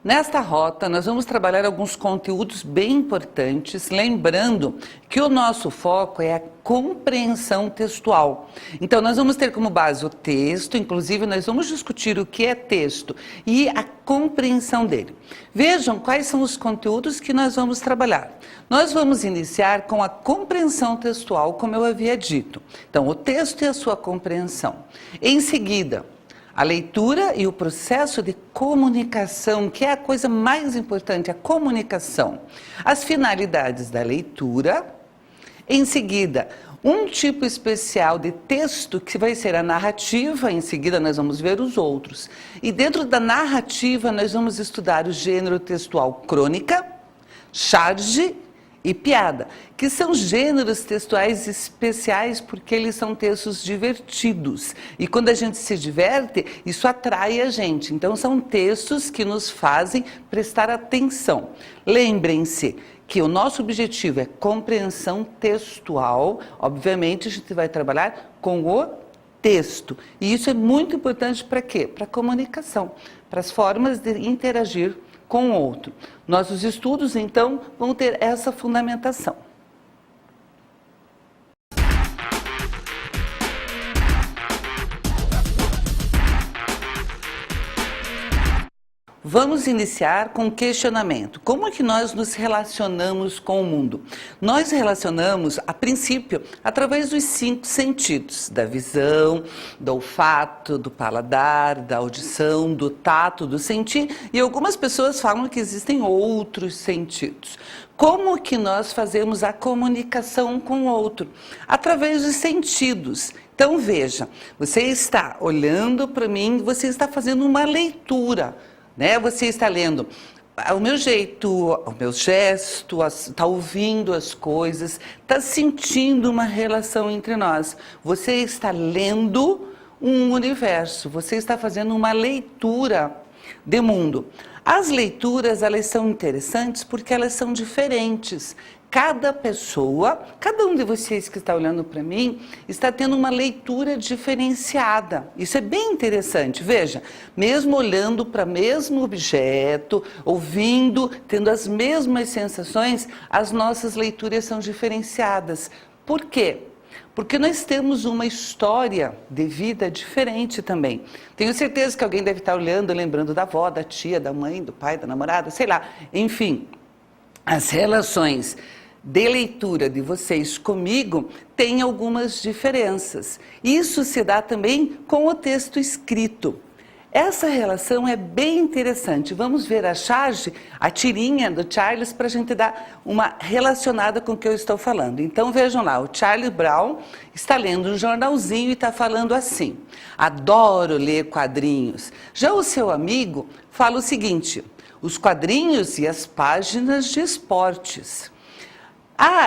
Nesta rota, nós vamos trabalhar alguns conteúdos bem importantes, lembrando que o nosso foco é a compreensão textual. Então, nós vamos ter como base o texto, inclusive nós vamos discutir o que é texto e a compreensão dele. Vejam quais são os conteúdos que nós vamos trabalhar. Nós vamos iniciar com a compreensão textual, como eu havia dito. Então, o texto e a sua compreensão. Em seguida, a leitura e o processo de comunicação, que é a coisa mais importante, a comunicação. As finalidades da leitura. Em seguida, um tipo especial de texto que vai ser a narrativa. Em seguida, nós vamos ver os outros. E dentro da narrativa, nós vamos estudar o gênero textual crônica, charge e piada, que são gêneros textuais especiais porque eles são textos divertidos. E quando a gente se diverte, isso atrai a gente. Então, são textos que nos fazem prestar atenção. Lembrem-se que o nosso objetivo é compreensão textual. Obviamente, a gente vai trabalhar com o texto. E isso é muito importante para quê? Para a comunicação, para as formas de interagir com o outro. Nossos estudos, então, vão ter essa fundamentação. Vamos iniciar com um questionamento. Como é que nós nos relacionamos com o mundo? Nós relacionamos, a princípio, através dos 5 sentidos, da visão, do olfato, do paladar, da audição, do tato, do sentir, e algumas pessoas falam que existem outros sentidos. Como que nós fazemos a comunicação com o outro? Através dos sentidos. Então veja, você está olhando para mim, você está fazendo uma leitura. Você está lendo o meu jeito, o meu gesto, está ouvindo as coisas, está sentindo uma relação entre nós. Você está lendo um universo, você está fazendo uma leitura de mundo. As leituras, elas são interessantes porque elas são diferentes. Cada pessoa, cada um de vocês que está olhando para mim, está tendo uma leitura diferenciada. Isso é bem interessante. Veja, mesmo olhando para o mesmo objeto, ouvindo, tendo as mesmas sensações, as nossas leituras são diferenciadas. Por quê? Porque nós temos uma história de vida diferente também. Tenho certeza que alguém deve estar olhando, lembrando da avó, da tia, da mãe, do pai, da namorada, sei lá. Enfim, as relações de leitura de vocês comigo têm algumas diferenças. Isso se dá também com o texto escrito. Essa relação é bem interessante. Vamos ver a charge, a tirinha do Charles, para a gente dar uma relacionada com o que eu estou falando. Então vejam lá, o Charlie Brown está lendo um jornalzinho e está falando assim: adoro ler quadrinhos. Já o seu amigo fala o seguinte: os quadrinhos e as páginas de esportes.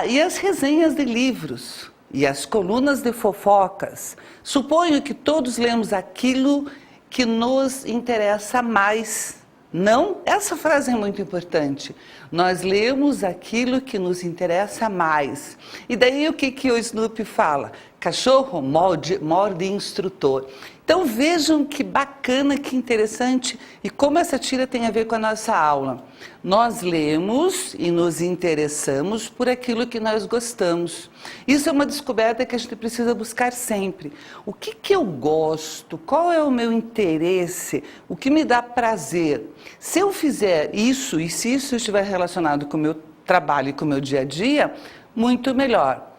E as resenhas de livros e as colunas de fofocas. Suponho que todos lemos aquilo que nos interessa mais. Não? Essa frase é muito importante. Nós lemos aquilo que nos interessa mais. E daí o que o Snoopy fala? Cachorro morde instrutor. Então vejam que bacana, que interessante e como essa tira tem a ver com a nossa aula. Nós lemos e nos interessamos por aquilo que nós gostamos. Isso é uma descoberta que a gente precisa buscar sempre. O que eu gosto? Qual é o meu interesse? O que me dá prazer? Se eu fizer isso e se isso estiver relacionado com o meu trabalho e com o meu dia a dia, muito melhor.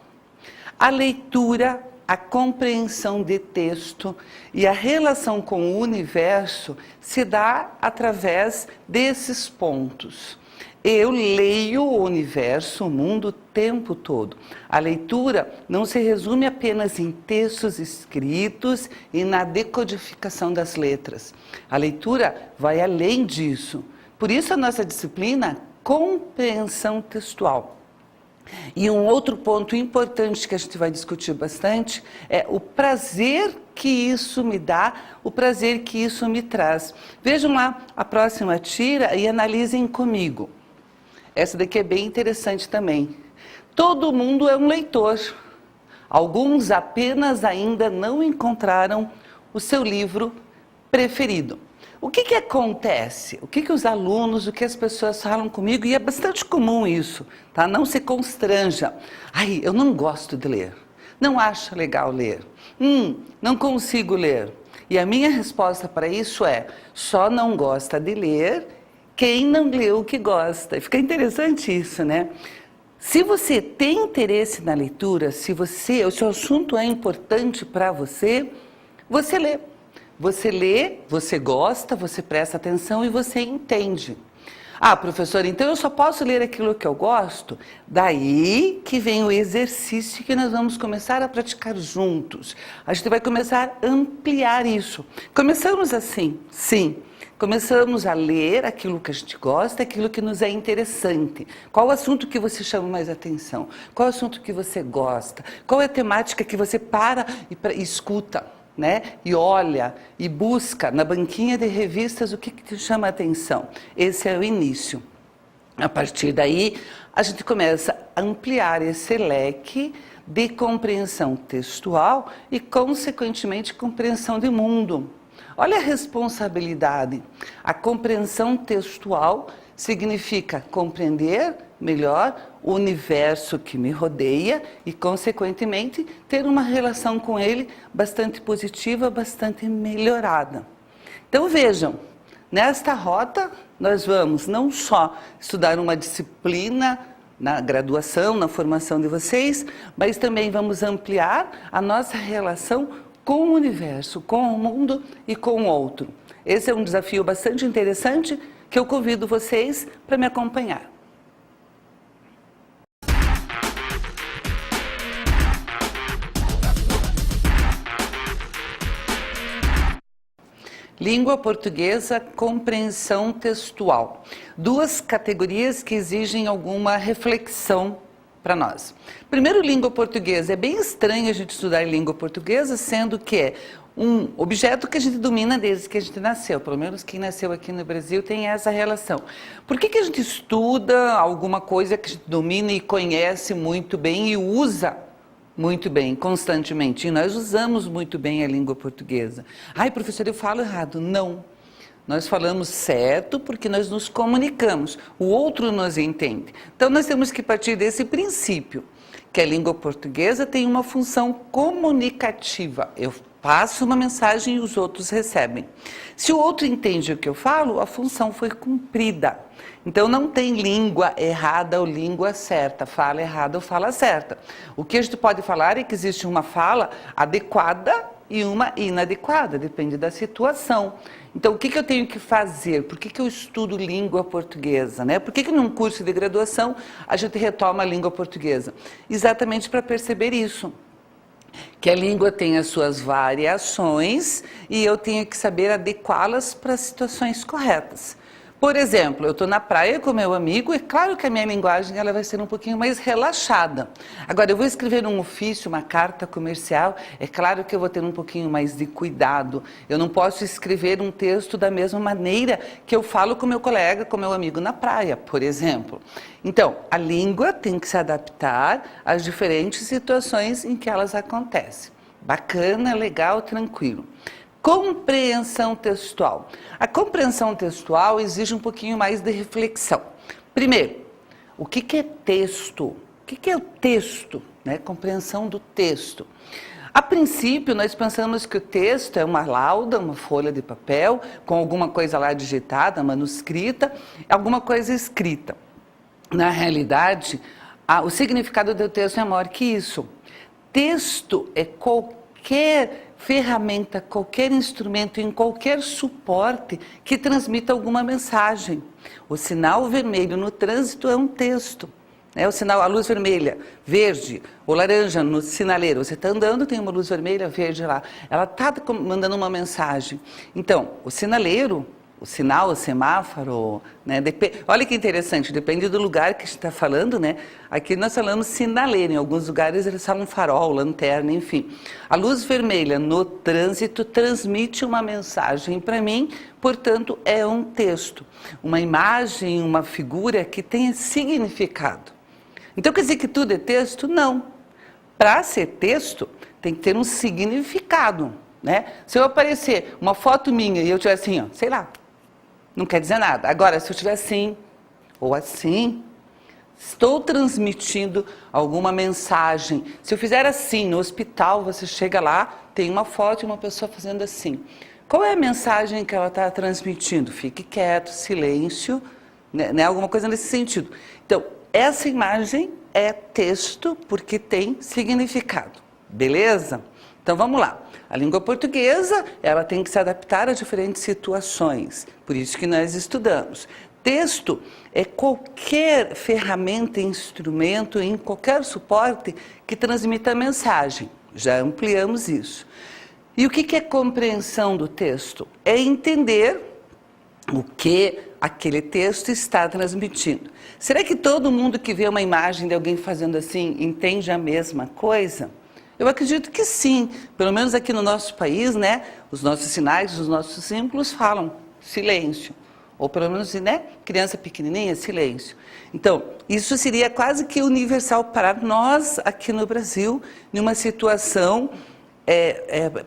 A leitura, a compreensão de texto e a relação com o universo se dá através desses pontos. Eu leio o universo, o mundo, o tempo todo. A leitura não se resume apenas em textos escritos e na decodificação das letras. A leitura vai além disso. Por isso a nossa disciplina, compreensão textual. E um outro ponto importante que a gente vai discutir bastante é o prazer que isso me dá, o prazer que isso me traz. Vejam lá a próxima tira e analisem comigo. Essa daqui é bem interessante também. Todo mundo é um leitor. Alguns apenas ainda não encontraram o seu livro preferido. O que acontece? O que os alunos, o que as pessoas falam comigo, e é bastante comum isso, tá? Não se constranja. Ai, eu não gosto de ler. Não acho legal ler. Não consigo ler. E a minha resposta para isso é, só não gosta de ler quem não leu o que gosta. Fica interessante isso, né? Se você tem interesse na leitura, se o seu assunto é importante para você, você lê. Você lê, você gosta, você presta atenção e você entende. Ah, professor, então eu só posso ler aquilo que eu gosto? Daí que vem o exercício que nós vamos começar a praticar juntos. A gente vai começar a ampliar isso. Começamos assim, sim. Começamos a ler aquilo que a gente gosta, aquilo que nos é interessante. Qual o assunto que você chama mais atenção? Qual o assunto que você gosta? Qual é a temática que você para e escuta, né? E olha e busca na banquinha de revistas o que te chama a atenção? Esse é o início. A partir daí, a gente começa a ampliar esse leque de compreensão textual e, consequentemente, compreensão de mundo. Olha a responsabilidade. A compreensão textual significa compreender melhor o universo que me rodeia e, consequentemente, ter uma relação com ele bastante positiva, bastante melhorada. Então vejam, nesta rota nós vamos não só estudar uma disciplina na graduação, na formação de vocês, mas também vamos ampliar a nossa relação com o universo, com o mundo e com o outro. Esse é um desafio bastante interessante que eu convido vocês para me acompanhar. Língua portuguesa, compreensão textual. Duas categorias que exigem alguma reflexão para nós. Primeiro, língua portuguesa. É bem estranho a gente estudar língua portuguesa, sendo que é um objeto que a gente domina desde que a gente nasceu. Pelo menos quem nasceu aqui no Brasil tem essa relação. Por que a gente estuda alguma coisa que a gente domina e conhece muito bem e usa muito bem, constantemente? E nós usamos muito bem a língua portuguesa. Ai, professor, eu falo errado. Não. Nós falamos certo porque nós nos comunicamos, o outro nos entende. Então nós temos que partir desse princípio, que a língua portuguesa tem uma função comunicativa. Eu passo uma mensagem e os outros recebem. Se o outro entende o que eu falo, a função foi cumprida. Então não tem língua errada ou língua certa, fala errada ou fala certa. O que a gente pode falar é que existe uma fala adequada e uma inadequada, depende da situação. Então, o que eu tenho que fazer? Por que eu estudo língua portuguesa, né? Por que num curso de graduação a gente retoma a língua portuguesa? Exatamente para perceber isso, que a língua tem as suas variações e eu tenho que saber adequá-las para as situações corretas. Por exemplo, eu estou na praia com meu amigo, é claro que a minha linguagem ela vai ser um pouquinho mais relaxada. Agora, eu vou escrever um ofício, uma carta comercial, é claro que eu vou ter um pouquinho mais de cuidado. Eu não posso escrever um texto da mesma maneira que eu falo com meu colega, com meu amigo na praia, por exemplo. Então, a língua tem que se adaptar às diferentes situações em que elas acontecem. Bacana, legal, tranquilo. Compreensão textual. A compreensão textual exige um pouquinho mais de reflexão. Primeiro, o que é texto? O que é o texto, né? Compreensão do texto. A princípio, nós pensamos que o texto é uma lauda, uma folha de papel, com alguma coisa lá digitada, manuscrita, alguma coisa escrita. Na realidade, o significado do texto é maior que isso. Texto é qualquer ferramenta, qualquer instrumento, em qualquer suporte que transmita alguma mensagem. O sinal vermelho no trânsito é um texto. O sinal, a luz vermelha, verde ou laranja no sinaleiro. Você está andando, tem uma luz vermelha, verde lá. Ela está mandando uma mensagem. Então, o sinaleiro, o sinal, o semáforo, né? Olha que interessante, depende do lugar que a gente está falando, né? Aqui nós falamos sinaleiro, em alguns lugares eles falam farol, lanterna, enfim. A luz vermelha no trânsito transmite uma mensagem para mim, portanto é um texto, uma imagem, uma figura que tem significado. Então quer dizer que tudo é texto? Não. Para ser texto tem que ter um significado. né? Se eu aparecer uma foto minha e eu tiver assim, ó, sei lá, não quer dizer nada. Agora, se eu tiver assim ou assim, estou transmitindo alguma mensagem. Se eu fizer assim, no hospital, você chega lá, tem uma foto de uma pessoa fazendo assim. Qual é a mensagem que ela está transmitindo? Fique quieto, silêncio, né? Alguma coisa nesse sentido. Então, essa imagem é texto porque tem significado, beleza? Então, vamos lá. A língua portuguesa, ela tem que se adaptar a diferentes situações, por isso que nós estudamos. Texto é qualquer ferramenta, instrumento, em qualquer suporte que transmita mensagem. Já ampliamos isso. E o que é compreensão do texto? É entender o que aquele texto está transmitindo. Será que todo mundo que vê uma imagem de alguém fazendo assim entende a mesma coisa? Eu acredito que sim, pelo menos aqui no nosso país, né? Os nossos sinais, os nossos símbolos falam silêncio. Ou pelo menos, né? Criança pequenininha, silêncio. Então, isso seria quase que universal para nós aqui no Brasil, numa situação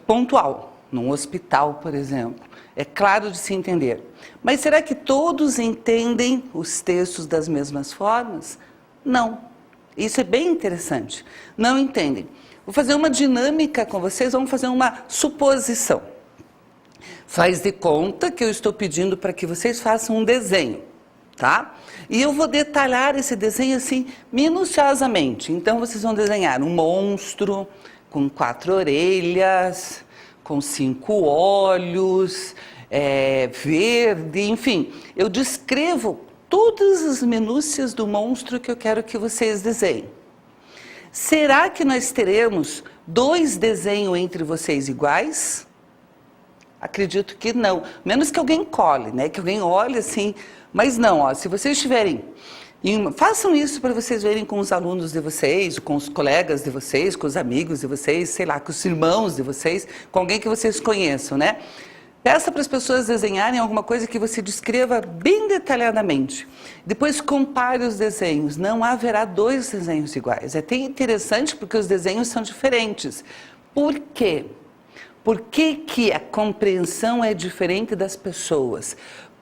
pontual, num hospital, por exemplo. É claro de se entender. Mas será que todos entendem os textos das mesmas formas? Não. Isso é bem interessante. Não entendem. Vou fazer uma dinâmica com vocês, vamos fazer uma suposição. Faz de conta que eu estou pedindo para que vocês façam um desenho, tá? E eu vou detalhar esse desenho assim, minuciosamente. Então, vocês vão desenhar um monstro com 4 orelhas, com 5 olhos, verde, enfim. Eu descrevo todas as minúcias do monstro que eu quero que vocês desenhem. Será que nós teremos 2 desenhos entre vocês iguais? Acredito que não. Menos que alguém cole, né? Que alguém olhe assim. Mas não, ó, se vocês estiverem... façam isso para vocês verem com os alunos de vocês, com os colegas de vocês, com os amigos de vocês, sei lá, com os irmãos de vocês, com alguém que vocês conheçam, né? Peça para as pessoas desenharem alguma coisa que você descreva bem detalhadamente. Depois compare os desenhos. Não haverá 2 desenhos iguais. É até interessante porque os desenhos são diferentes. Por quê? Por que a compreensão é diferente das pessoas?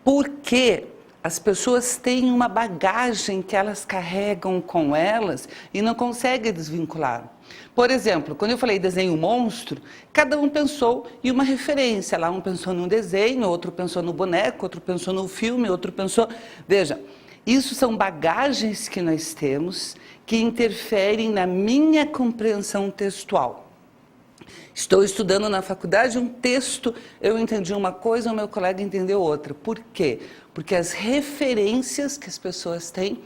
Porque as pessoas têm uma bagagem que elas carregam com elas e não conseguem desvincular. Por exemplo, quando eu falei desenho monstro, cada um pensou em uma referência. Lá um pensou num desenho, outro pensou no boneco, outro pensou no filme, outro pensou... Veja, isso são bagagens que nós temos que interferem na minha compreensão textual. Estou estudando na faculdade um texto, eu entendi uma coisa, o meu colega entendeu outra. Por quê? Porque as referências que as pessoas têm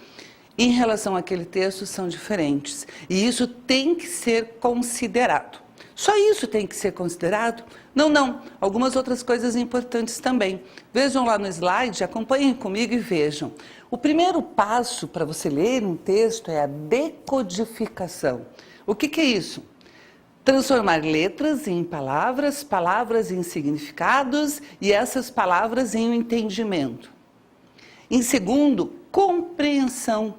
em relação àquele texto são diferentes. E isso tem que ser considerado. Só isso tem que ser considerado? Não, não. Algumas outras coisas importantes também. Vejam lá no slide, acompanhem comigo e vejam. O primeiro passo para você ler um texto é a decodificação. O que é isso? Transformar letras em palavras, palavras em significados e essas palavras em um entendimento. Em segundo, compreensão.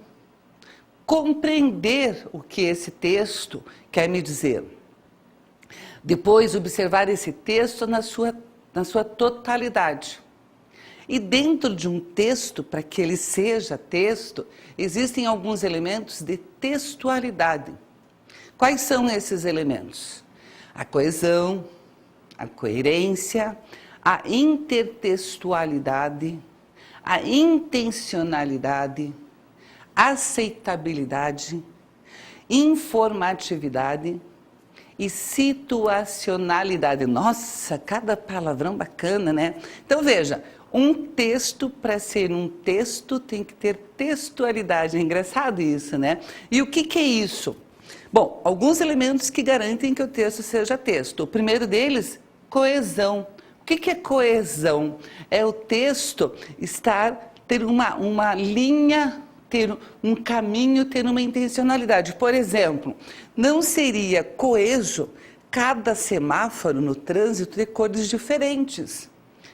Compreender o que esse texto quer me dizer. Depois, observar esse texto na sua totalidade. E dentro de um texto, para que ele seja texto, existem alguns elementos de textualidade. Quais são esses elementos? A coesão, a coerência, a intertextualidade, a intencionalidade, aceitabilidade, informatividade e situacionalidade. Nossa, cada palavrão bacana, né? Então veja, um texto, para ser um texto, tem que ter textualidade. É engraçado isso, né? E o que é isso? Bom, alguns elementos que garantem que o texto seja texto. O primeiro deles, coesão. O que é coesão? É o texto ter uma linha, ter um caminho, ter uma intencionalidade. Por exemplo, não seria coeso cada semáforo no trânsito ter cores diferentes.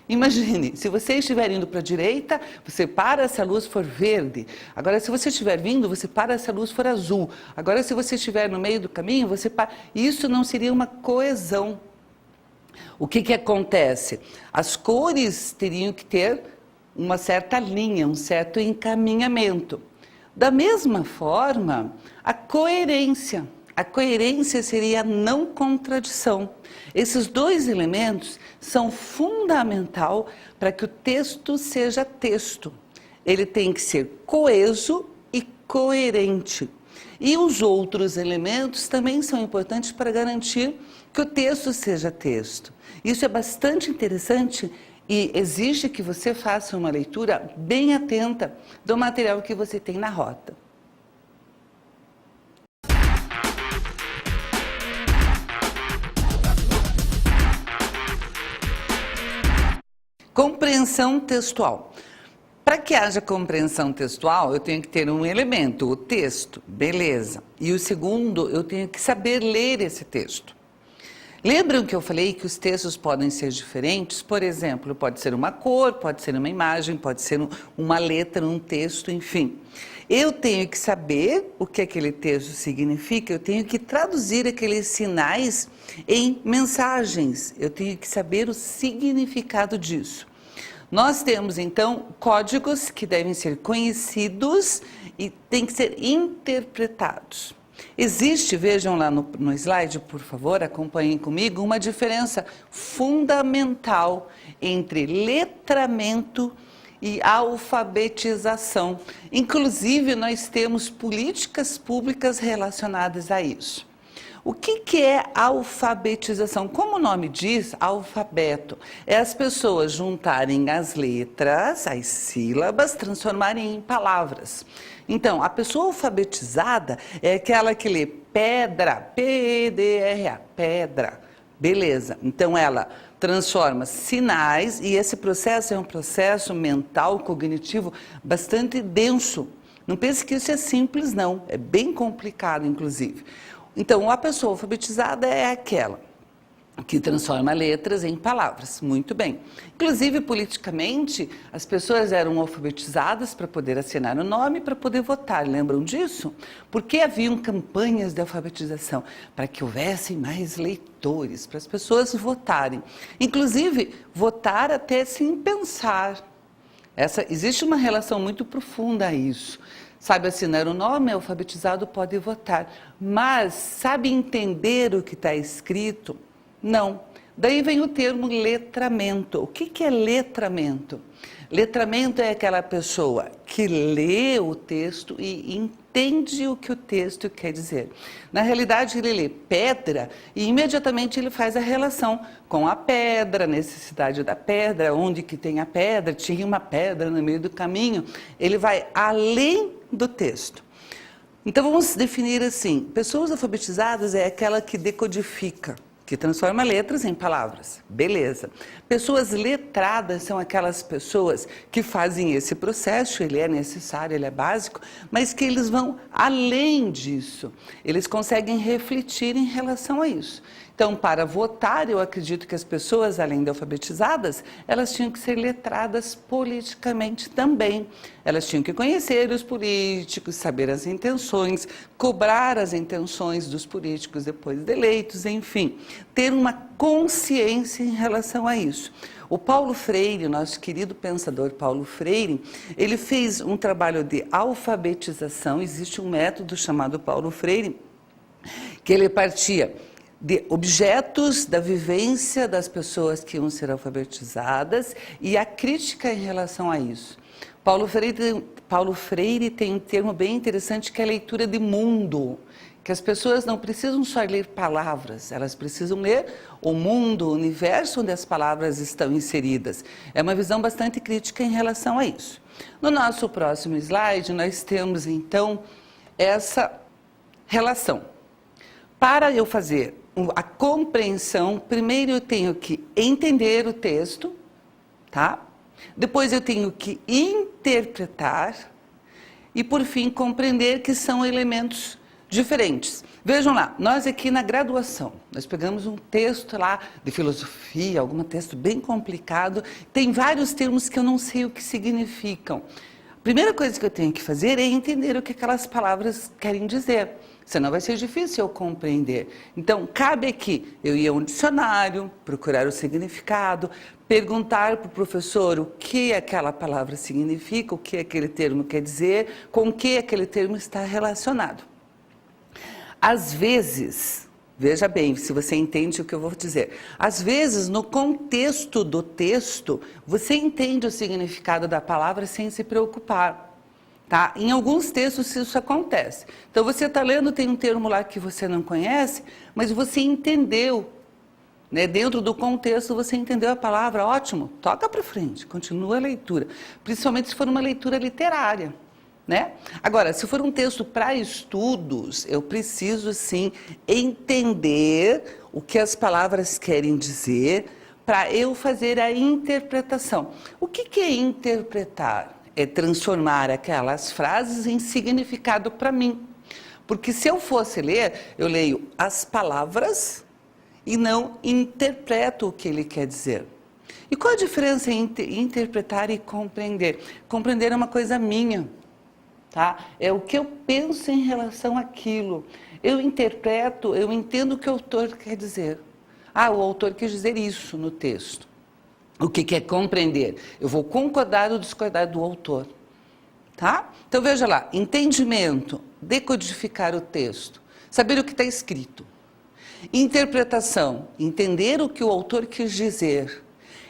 Imagine, se você estiver indo para a direita, você para se a luz for verde. Agora, se você estiver vindo, você para se a luz for azul. Agora, se você estiver no meio do caminho, você para... Isso não seria uma coesão. O que que acontece? As cores teriam que ter uma certa linha, um certo encaminhamento. Da mesma forma, a coerência. A coerência seria a não contradição. Esses dois elementos são fundamental para que o texto seja texto. Ele tem que ser coeso e coerente. E os outros elementos também são importantes para garantir que o texto seja texto. Isso é bastante interessante e exige que você faça uma leitura bem atenta do material que você tem na rota. Compreensão textual. Para que haja compreensão textual, eu tenho que ter um elemento, o texto, beleza. E o segundo, eu tenho que saber ler esse texto. Lembram que eu falei que os textos podem ser diferentes? Por exemplo, pode ser uma cor, pode ser uma imagem, pode ser uma letra, um texto, enfim. Eu tenho que saber o que aquele texto significa, eu tenho que traduzir aqueles sinais em mensagens, eu tenho que saber o significado disso. Nós temos, então, códigos que devem ser conhecidos e têm que ser interpretados. Existe, vejam lá no slide, por favor, acompanhem comigo, uma diferença fundamental entre letramento e alfabetização. Inclusive, nós temos políticas públicas relacionadas a isso. O que é alfabetização? Como o nome diz, alfabeto. É as pessoas juntarem as letras, as sílabas, transformarem em palavras. Então, a pessoa alfabetizada é aquela que lê pedra, P-E-D-R-A, pedra. Beleza. Então, ela transforma sinais e esse processo é um processo mental, cognitivo, bastante denso. Não pense que isso é simples, não. É bem complicado, inclusive. Então, a pessoa alfabetizada é aquela que transforma letras em palavras. Muito bem. Inclusive, politicamente, as pessoas eram alfabetizadas para poder assinar o nome, para poder votar. Lembram disso? Porque haviam campanhas de alfabetização para que houvessem mais leitores, para as pessoas votarem. Inclusive, votar até sem pensar. Existe uma relação muito profunda a isso. Sabe assinar o nome, alfabetizado pode votar, mas sabe entender o que está escrito? Não. Daí vem o termo letramento. O que é letramento? Letramento é aquela pessoa que lê o texto e entende o que o texto quer dizer. Na realidade, ele lê pedra e imediatamente ele faz a relação com a pedra, a necessidade da pedra, onde que tem a pedra, tinha uma pedra no meio do caminho. Ele vai além do texto. Então vamos definir assim, pessoas alfabetizadas é aquela que decodifica, que transforma letras em palavras. Beleza. Pessoas letradas são aquelas pessoas que fazem esse processo, ele é necessário, ele é básico, mas que eles vão além disso. Eles conseguem refletir em relação a isso. Então, para votar, eu acredito que as pessoas, além de alfabetizadas, elas tinham que ser letradas politicamente também. Elas tinham que conhecer os políticos, saber as intenções, cobrar as intenções dos políticos depois de eleitos, enfim, ter uma consciência em relação a isso. O Paulo Freire, nosso querido pensador Paulo Freire, ele fez um trabalho de alfabetização, existe um método chamado Paulo Freire, que ele partia de objetos da vivência das pessoas que iam ser alfabetizadas e a crítica em relação a isso. Paulo Freire tem um termo bem interessante que é a leitura de mundo, que as pessoas não precisam só ler palavras, elas precisam ler o mundo, o universo onde as palavras estão inseridas. É uma visão bastante crítica em relação a isso. No nosso próximo slide, nós temos então essa relação. Para eu fazer a compreensão, primeiro eu tenho que entender o texto, tá? Depois eu tenho que interpretar e, por fim, compreender que são elementos diferentes. Vejam lá, nós aqui na graduação, nós pegamos um texto lá de filosofia, algum texto bem complicado, tem vários termos que eu não sei o que significam. A primeira coisa que eu tenho que fazer é entender o que aquelas palavras querem dizer. senão vai ser difícil eu compreender. Então, cabe aqui eu ir a um dicionário, procurar o significado, perguntar para o professor o que aquela palavra significa, o que aquele termo quer dizer, com o que aquele termo está relacionado. Às vezes, veja bem, se você entende o que eu vou dizer, às vezes no contexto do texto, você entende o significado da palavra sem se preocupar. Tá? Em alguns textos isso acontece. Então você está lendo, tem um termo lá que você não conhece, mas você entendeu, né? Dentro do contexto você entendeu a palavra, ótimo, toca para frente, continua a leitura. Principalmente se for uma leitura literária, né? Agora, se for um texto para estudos, eu preciso sim entender o que as palavras querem dizer para eu fazer a interpretação. O que é interpretar? É transformar aquelas frases em significado para mim. Porque se eu fosse ler, eu leio as palavras e não interpreto o que ele quer dizer. E qual a diferença entre interpretar e compreender? Compreender é uma coisa minha, tá? É o que eu penso em relação àquilo. Eu interpreto, eu entendo o que o autor quer dizer. Ah, o autor quis dizer isso no texto. O que é compreender? Eu vou concordar ou discordar do autor, tá? Então veja lá, entendimento, decodificar o texto, saber o que está escrito. Interpretação, entender o que o autor quis dizer.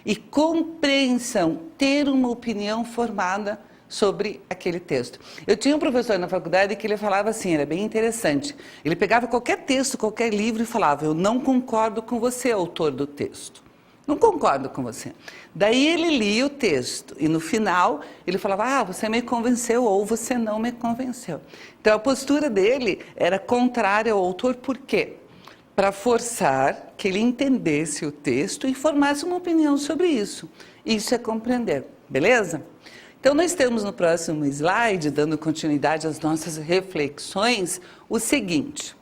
E compreensão, ter uma opinião formada sobre aquele texto. Eu tinha um professor na faculdade que ele falava assim, era bem interessante. Ele pegava qualquer texto, qualquer livro e falava, eu não concordo com você, autor do texto. Não concordo com você. Daí ele lia o texto e no final ele falava, ah, você me convenceu ou você não me convenceu. Então a postura dele era contrária ao autor, por quê? Para forçar que ele entendesse o texto e formasse uma opinião sobre isso. Isso é compreender, beleza? Então nós temos no próximo slide, dando continuidade às nossas reflexões, o seguinte.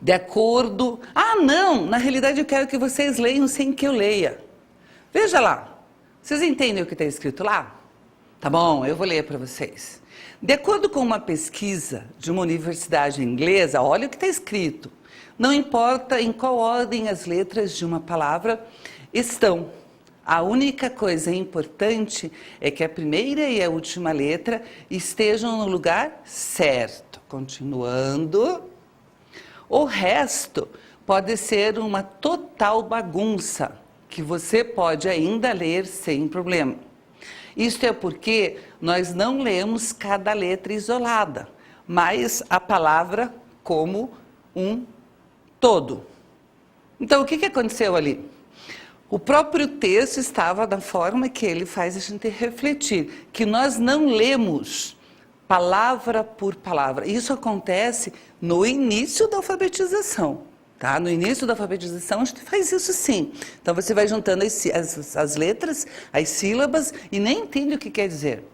De acordo... Ah, não! Na realidade eu quero que vocês leiam sem que eu leia. Veja lá. Vocês entendem o que está escrito lá? Tá bom, eu vou ler para vocês. De acordo com uma pesquisa de uma universidade inglesa, olha o que está escrito. Não importa em qual ordem as letras de uma palavra estão. A única coisa importante é que a primeira e a última letra estejam no lugar certo. Continuando... O resto pode ser uma total bagunça, que você pode ainda ler sem problema. Isto é porque nós não lemos cada letra isolada, mas a palavra como um todo. Então, o que aconteceu ali? O próprio texto estava da forma que ele faz a gente refletir, que nós não lemos palavra por palavra. Isso acontece no início da alfabetização, tá? No início da alfabetização a gente faz isso sim. Então você vai juntando as letras, as sílabas e nem entende o que quer dizer.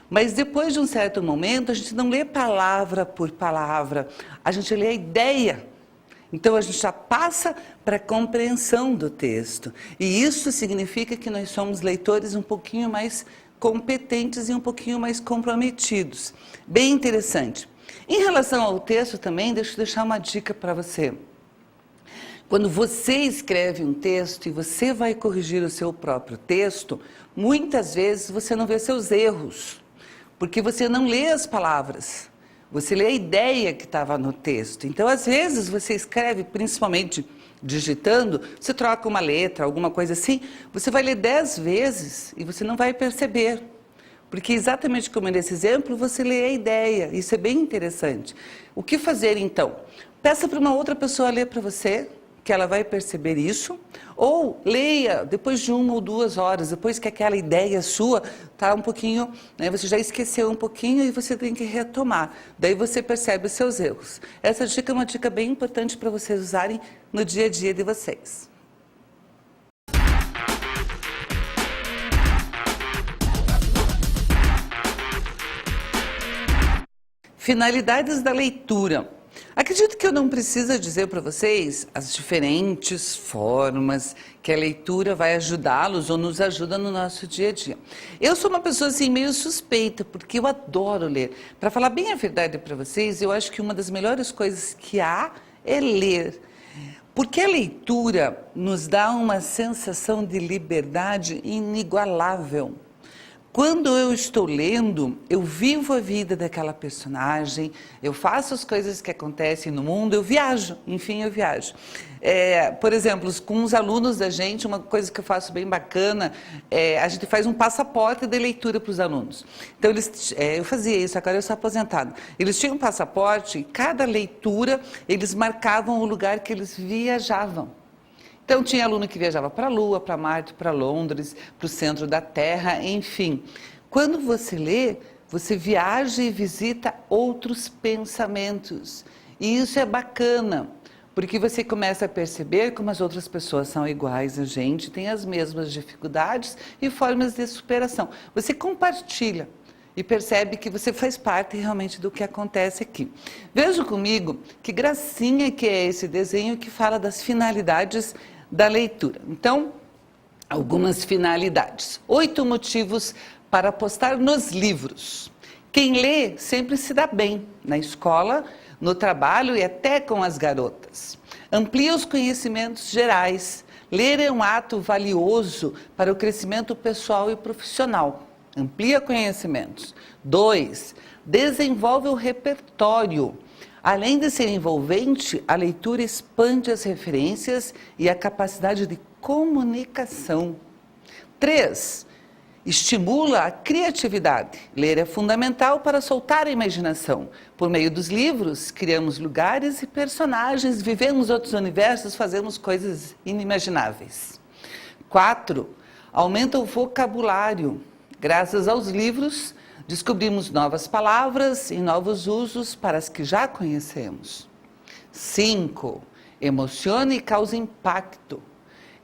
Mas depois de um certo momento a gente não lê palavra por palavra, a gente lê a ideia. Então a gente já passa para a compreensão do texto. E isso significa que nós somos leitores um pouquinho mais competentes e um pouquinho mais comprometidos. Bem interessante. Em relação ao texto também, deixa eu deixar uma dica para você. Quando você escreve um texto e você vai corrigir o seu próprio texto, muitas vezes você não vê seus erros, porque você não lê as palavras, você lê a ideia que estava no texto. Então, às vezes, você escreve, principalmente digitando, você troca uma letra, alguma coisa assim, você vai ler 10 vezes e você não vai perceber. Porque exatamente como nesse exemplo, você lê a ideia. Isso é bem interessante. O que fazer então? Peça para uma outra pessoa ler para você, que ela vai perceber isso, ou leia depois de 1 ou 2 horas, depois que aquela ideia sua está um pouquinho, né, você já esqueceu um pouquinho e você tem que retomar. Daí você percebe os seus erros. Essa dica é uma dica bem importante para vocês usarem no dia a dia de vocês. Finalidades da leitura. Acredito que eu não preciso dizer para vocês as diferentes formas que a leitura vai ajudá-los ou nos ajuda no nosso dia a dia. Eu sou uma pessoa assim meio suspeita, porque eu adoro ler. Para falar bem a verdade para vocês, eu acho que uma das melhores coisas que há é ler. Porque a leitura nos dá uma sensação de liberdade inigualável. Quando eu estou lendo, eu vivo a vida daquela personagem, eu faço as coisas que acontecem no mundo, eu viajo, enfim, eu viajo. Por exemplo, com os alunos da gente, uma coisa que eu faço bem bacana, a gente faz um passaporte de leitura para os alunos. Então, eu fazia isso, agora eu sou aposentada. Eles tinham um passaporte e cada leitura, eles marcavam o lugar que eles viajavam. Então, tinha aluno que viajava para a Lua, para Marte, para Londres, para o centro da Terra, enfim. Quando você lê, você viaja e visita outros pensamentos. E isso é bacana, porque você começa a perceber como as outras pessoas são iguais a gente, têm as mesmas dificuldades e formas de superação. Você compartilha e percebe que você faz parte realmente do que acontece aqui. Veja comigo que gracinha que é esse desenho que fala das finalidades da leitura. Então, algumas finalidades. 8 motivos para apostar nos livros. Quem lê sempre se dá bem na escola, no trabalho e até com as garotas. Amplia os conhecimentos gerais. Ler é um ato valioso para o crescimento pessoal e profissional. Amplia conhecimentos. 2. Desenvolve o repertório. Além de ser envolvente, a leitura expande as referências e a capacidade de comunicação. 3. Estimula a criatividade. Ler é fundamental para soltar a imaginação. Por meio dos livros, criamos lugares e personagens, vivemos outros universos, fazemos coisas inimagináveis. 4. Aumenta o vocabulário. Graças aos livros, descobrimos novas palavras e novos usos para as que já conhecemos. 5. Emociona e causa impacto.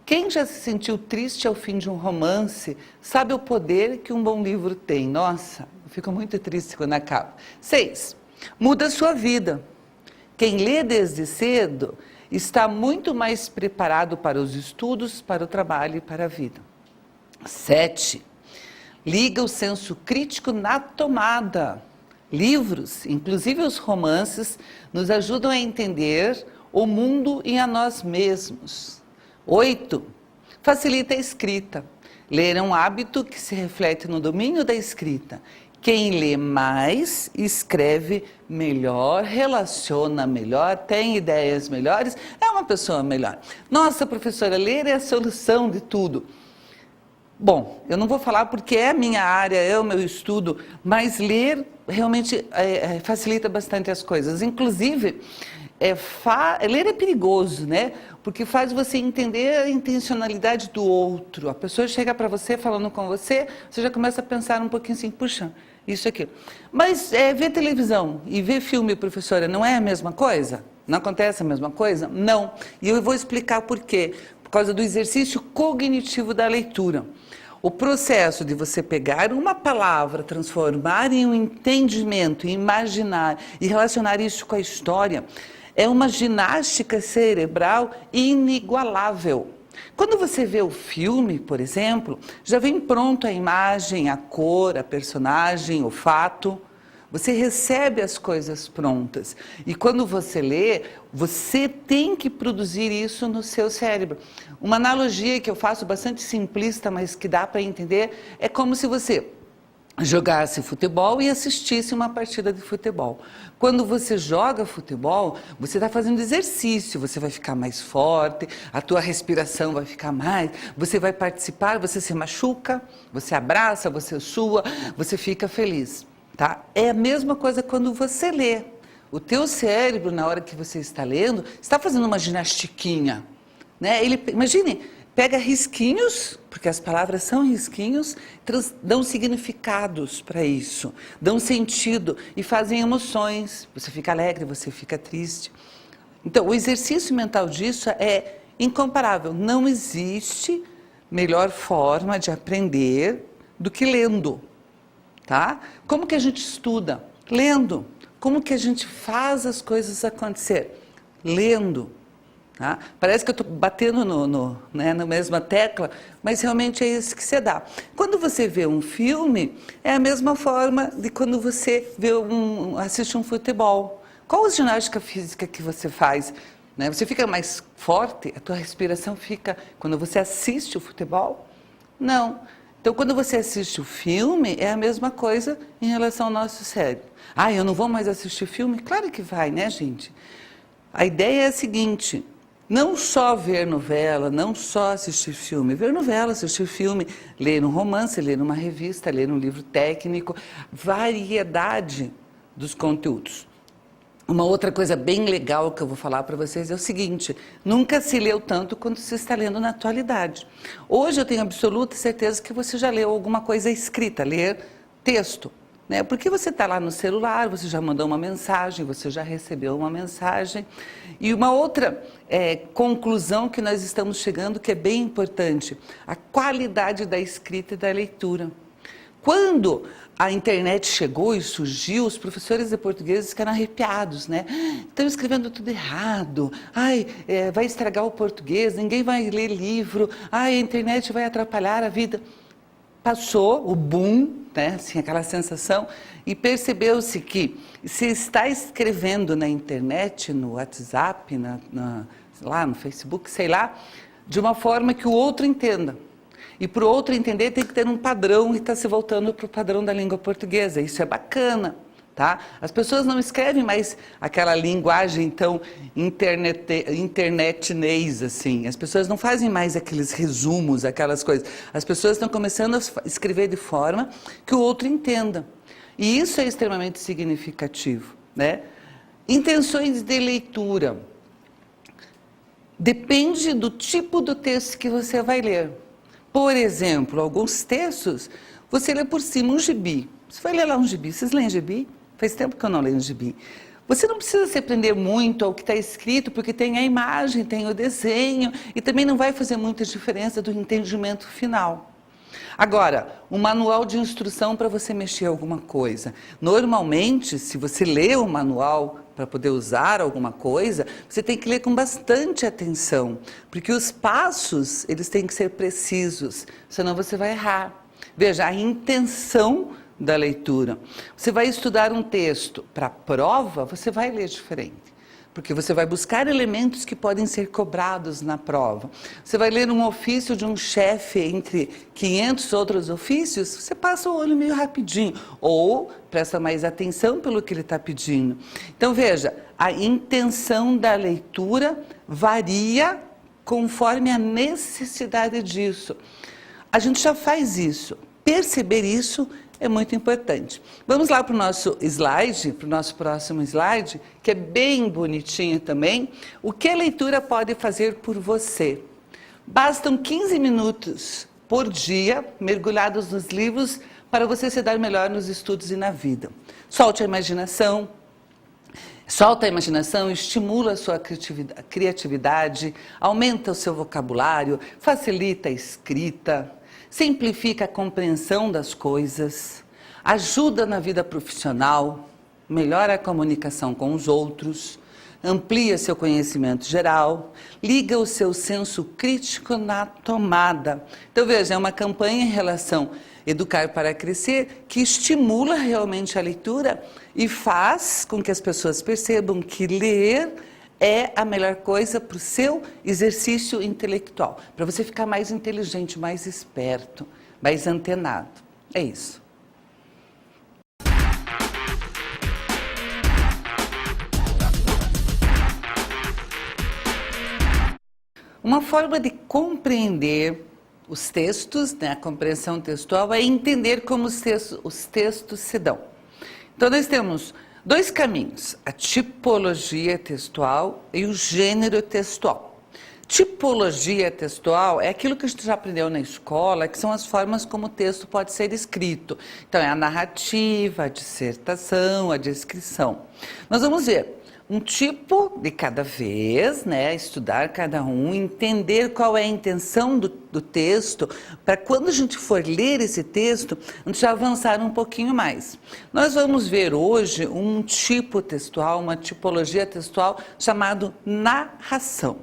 Quem já se sentiu triste ao fim de um romance sabe o poder que um bom livro tem. Nossa, eu fico muito triste quando acaba. 6. Muda a sua vida. Quem lê desde cedo está muito mais preparado para os estudos, para o trabalho e para a vida. 7. Liga o senso crítico na tomada. Livros, inclusive os romances, nos ajudam a entender o mundo e a nós mesmos. 8. Facilita a escrita. Ler é um hábito que se reflete no domínio da escrita. Quem lê mais, escreve melhor, relaciona melhor, tem ideias melhores, é uma pessoa melhor. Nossa, professora, ler é a solução de tudo. Bom, eu não vou falar porque é a minha área, é o meu estudo, mas ler realmente facilita bastante as coisas. Inclusive, ler é perigoso, né? Porque faz você entender a intencionalidade do outro. A pessoa chega para você, falando com você, você já começa a pensar um pouquinho assim, puxa, isso aqui. Mas ver televisão e ver filme, professora, não é a mesma coisa? Não acontece a mesma coisa? Não. E eu vou explicar por quê. Por causa do exercício cognitivo da leitura. O processo de você pegar uma palavra, transformar em um entendimento, imaginar e relacionar isso com a história, é uma ginástica cerebral inigualável. Quando você vê o filme, por exemplo, já vem pronto a imagem, a cor, a personagem, o fato. Você recebe as coisas prontas. E quando você lê, você tem que produzir isso no seu cérebro. Uma analogia que eu faço bastante simplista, mas que dá para entender, é como se você jogasse futebol e assistisse uma partida de futebol. Quando você joga futebol, você está fazendo exercício, você vai ficar mais forte, a tua respiração vai ficar mais, você vai participar, você se machuca, você abraça, você sua, você fica feliz. Tá? É a mesma coisa quando você lê. O teu cérebro, na hora que você está lendo, está fazendo uma ginastiquinha. Né? Imagine, pega risquinhos, porque as palavras são risquinhos, dão significados para isso, dão sentido e fazem emoções. Você fica alegre, você fica triste. Então, o exercício mental disso é incomparável. Não existe melhor forma de aprender do que lendo. Tá? Como que a gente estuda? Lendo. Como que a gente faz as coisas acontecer? Lendo. Tá? Parece que eu estou batendo na mesma tecla, mas realmente é isso que se dá. Quando você vê um filme, é a mesma forma de quando você assiste um futebol. Qual a ginástica física que você faz? Né? Você fica mais forte, a tua respiração fica quando você assiste o futebol? Não. Então, quando você assiste o filme, é a mesma coisa em relação ao nosso cérebro. Ah, eu não vou mais assistir filme? Claro que vai, né, gente? A ideia é a seguinte: não só ver novela, não só assistir filme. Ver novela, assistir filme, ler um romance, ler uma revista, ler um livro técnico, variedade dos conteúdos. Uma outra coisa bem legal que eu vou falar para vocês é o seguinte: nunca se leu tanto quanto se está lendo na atualidade. Hoje eu tenho absoluta certeza que você já leu alguma coisa escrita, ler texto. Né? Porque você está lá no celular, você já mandou uma mensagem, você já recebeu uma mensagem. E uma outra conclusão que nós estamos chegando, que é bem importante: a qualidade da escrita e da leitura. Quando a internet chegou e surgiu, os professores de português ficaram arrepiados, né? Estão escrevendo tudo errado, vai estragar o português, ninguém vai ler livro, a internet vai atrapalhar a vida. Passou o boom, né? Assim, aquela sensação, e percebeu-se que se está escrevendo na internet, no WhatsApp, lá no Facebook, sei lá, de uma forma que o outro entenda. E para o outro entender tem que ter um padrão e está se voltando para o padrão da língua portuguesa. Isso é bacana, tá? As pessoas não escrevem mais aquela linguagem tão internetinês, assim. As pessoas não fazem mais aqueles resumos, aquelas coisas. As pessoas estão começando a escrever de forma que o outro entenda. E isso é extremamente significativo, né? Intenções de leitura. Depende do tipo do texto que você vai ler. Por exemplo, alguns textos, você lê por cima um gibi. Você vai ler lá um gibi. Vocês leem gibi? Faz tempo que eu não leio um gibi. Você não precisa se prender muito ao que está escrito, porque tem a imagem, tem o desenho, e também não vai fazer muita diferença do entendimento final. Agora, um manual de instrução para você mexer alguma coisa. Normalmente, se você lê o manual para poder usar alguma coisa, você tem que ler com bastante atenção, porque os passos, eles têm que ser precisos, senão você vai errar. Veja, a intenção da leitura. Você vai estudar um texto para a prova, você vai ler diferente. Porque você vai buscar elementos que podem ser cobrados na prova. Você vai ler um ofício de um chefe entre 500 outros ofícios, você passa o olho meio rapidinho, ou presta mais atenção pelo que ele está pedindo. Então veja, a intenção da leitura varia conforme a necessidade disso. A gente já faz isso. Perceber isso é muito importante. Vamos lá para o nosso slide, para o nosso próximo slide, que é bem bonitinho também. O que a leitura pode fazer por você? Bastam 15 minutos por dia, mergulhados nos livros, para você se dar melhor nos estudos e na vida. Solte a imaginação. Solta a imaginação, estimula a sua criatividade, aumenta o seu vocabulário, facilita a escrita, simplifica a compreensão das coisas, ajuda na vida profissional, melhora a comunicação com os outros, amplia seu conhecimento geral, liga o seu senso crítico na tomada. Então veja, é uma campanha em relação a Educar para Crescer que estimula realmente a leitura e faz com que as pessoas percebam que ler é a melhor coisa para o seu exercício intelectual, para você ficar mais inteligente, mais esperto, mais antenado. É isso. Uma forma de compreender os textos, né, a compreensão textual, é entender como os textos se dão. Então nós temos dois caminhos: a tipologia textual e o gênero textual. Tipologia textual é aquilo que a gente já aprendeu na escola, que são as formas como o texto pode ser escrito. Então é a narrativa, a dissertação, a descrição. Nós vamos ver um tipo de cada vez, né? Estudar cada um, entender qual é a intenção do texto, para quando a gente for ler esse texto, a gente já avançar um pouquinho mais. Nós vamos ver hoje um tipo textual, uma tipologia textual chamado narração.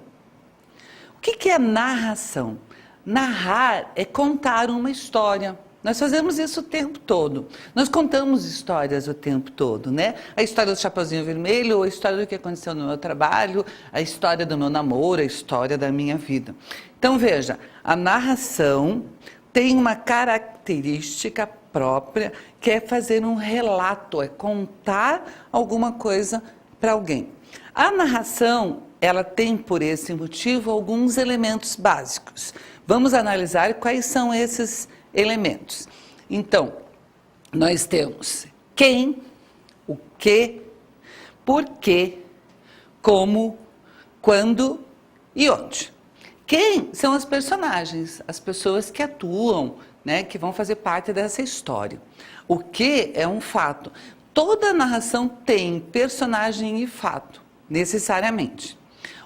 O que é narração? Narrar é contar uma história. Nós fazemos isso o tempo todo. Nós contamos histórias o tempo todo, né? A história do Chapeuzinho Vermelho, a história do que aconteceu no meu trabalho, a história do meu namoro, a história da minha vida. Então, veja, a narração tem uma característica própria, que é fazer um relato, é contar alguma coisa para alguém. A narração, ela tem, por esse motivo, alguns elementos básicos. Vamos analisar quais são esses elementos. Então, nós temos quem, o que, por quê, como, quando e onde. Quem são as personagens, as pessoas que atuam, né, que vão fazer parte dessa história. O que é um fato. Toda narração tem personagem e fato, necessariamente.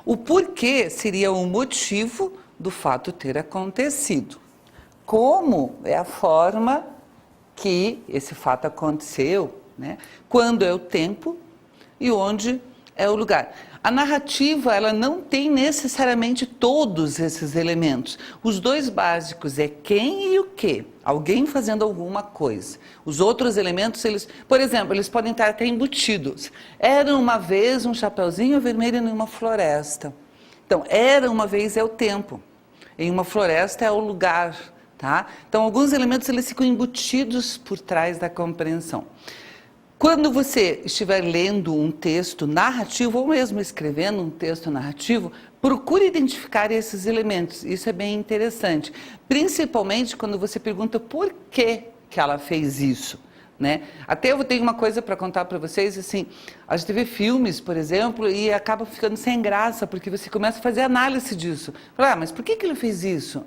O porquê seria o motivo do fato ter acontecido. Como é a forma que esse fato aconteceu, né? Quando é o tempo e onde é o lugar. A narrativa, ela não tem necessariamente todos esses elementos. Os dois básicos é quem e o que. Alguém fazendo alguma coisa. Os outros elementos, eles, por exemplo, eles podem estar até embutidos. Era uma vez um chapeuzinho vermelho em uma floresta. Então, era uma vez é o tempo. Em uma floresta é o lugar. Tá? Então, alguns elementos eles ficam embutidos por trás da compreensão. Quando você estiver lendo um texto narrativo, ou mesmo escrevendo um texto narrativo, procure identificar esses elementos. Isso é bem interessante. Principalmente quando você pergunta por que ela fez isso. Né? Até eu tenho uma coisa para contar para vocês, assim, a gente vê filmes, por exemplo, e acaba ficando sem graça, porque você começa a fazer análise disso. Fala, mas por que ele fez isso?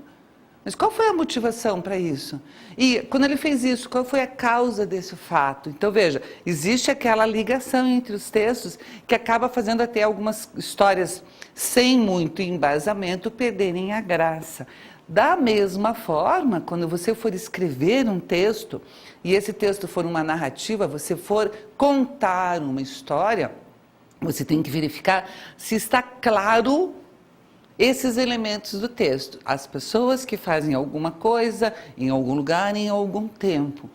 Mas qual foi a motivação para isso? E quando ele fez isso, qual foi a causa desse fato? Então veja, existe aquela ligação entre os textos que acaba fazendo até algumas histórias sem muito embasamento perderem a graça. Da mesma forma, quando você for escrever um texto, e esse texto for uma narrativa, você for contar uma história, você tem que verificar se está claro esses elementos do texto, as pessoas que fazem alguma coisa, em algum lugar, em algum tempo.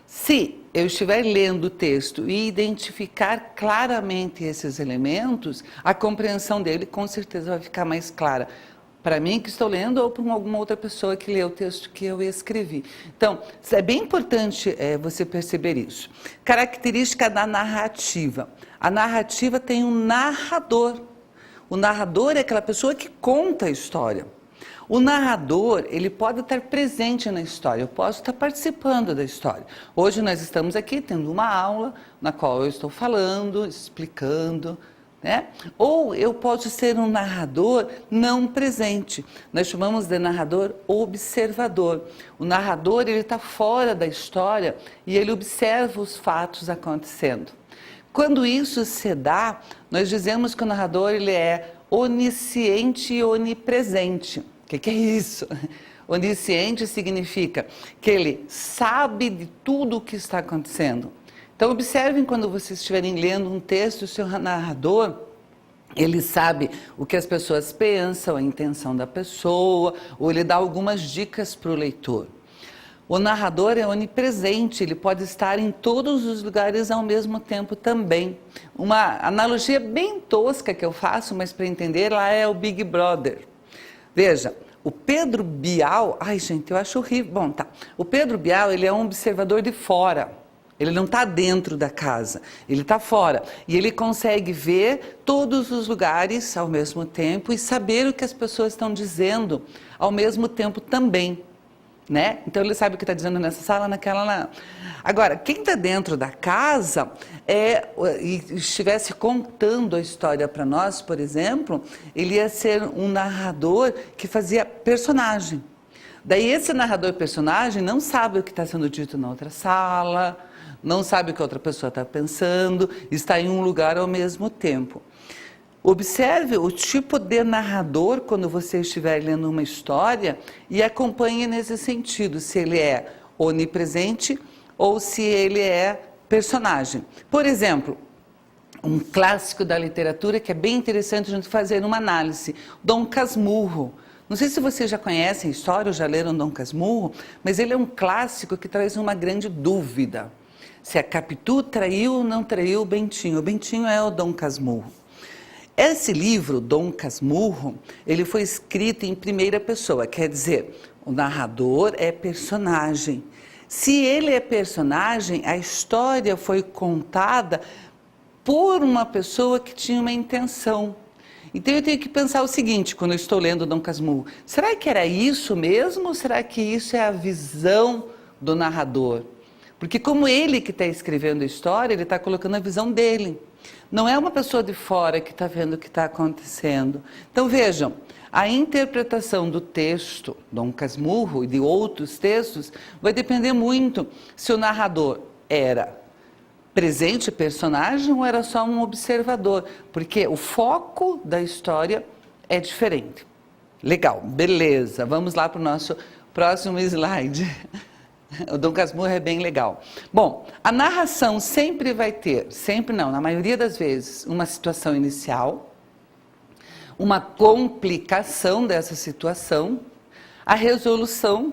Se eu estiver lendo o texto e identificar claramente esses elementos, a compreensão dele com certeza vai ficar mais clara. Para mim que estou lendo ou para alguma outra pessoa que lê o texto que eu escrevi. Então, é bem importante você perceber isso. Característica da narrativa. A narrativa tem um narrador. O narrador é aquela pessoa que conta a história. O narrador, ele pode estar presente na história, eu posso estar participando da história. Hoje nós estamos aqui tendo uma aula na qual eu estou falando, explicando, né? Ou eu posso ser um narrador não presente. Nós chamamos de narrador observador. O narrador, ele está fora da história e ele observa os fatos acontecendo. Quando isso se dá, nós dizemos que o narrador ele é onisciente e onipresente. O que é isso? Onisciente significa que ele sabe de tudo o que está acontecendo. Então observem quando vocês estiverem lendo um texto, o seu narrador, ele sabe o que as pessoas pensam, a intenção da pessoa, ou ele dá algumas dicas para o leitor. O narrador é onipresente, ele pode estar em todos os lugares ao mesmo tempo também. Uma analogia bem tosca que eu faço, mas para entender, lá é o Big Brother. Veja, o Pedro Bial, ai gente, eu acho horrível, bom tá, o Pedro Bial ele é um observador de fora. Ele não está dentro da casa, ele está fora. E ele consegue ver todos os lugares ao mesmo tempo e saber o que as pessoas estão dizendo ao mesmo tempo também. Né? Então ele sabe o que está dizendo nessa sala, naquela lá. Agora, quem está dentro da casa e estivesse contando a história para nós, por exemplo, ele ia ser um narrador que fazia personagem. Daí esse narrador personagem não sabe o que está sendo dito na outra sala, não sabe o que a outra pessoa está pensando, está em um lugar ao mesmo tempo. Observe o tipo de narrador quando você estiver lendo uma história e acompanhe nesse sentido, se ele é onipresente ou se ele é personagem. Por exemplo, um clássico da literatura que é bem interessante a gente fazer uma análise, Dom Casmurro. Não sei se vocês já conhecem a história ou já leram Dom Casmurro, mas ele é um clássico que traz uma grande dúvida. Se a Capitu traiu ou não traiu o Bentinho. O Bentinho é o Dom Casmurro. Esse livro, Dom Casmurro, ele foi escrito em primeira pessoa, quer dizer, o narrador é personagem. Se ele é personagem, a história foi contada por uma pessoa que tinha uma intenção. Então eu tenho que pensar o seguinte, quando eu estou lendo Dom Casmurro, será que era isso mesmo ou será que isso é a visão do narrador? Porque como ele que está escrevendo a história, ele está colocando a visão dele. Não é uma pessoa de fora que está vendo o que está acontecendo. Então vejam, a interpretação do texto, Dom Casmurro e de outros textos, vai depender muito se o narrador era presente personagem ou era só um observador, porque o foco da história é diferente. Legal, beleza, vamos lá para o nosso próximo slide. O Dom Casmurro é bem legal. Bom, a narração sempre vai ter, sempre não, na maioria das vezes, uma situação inicial, uma complicação dessa situação, a resolução,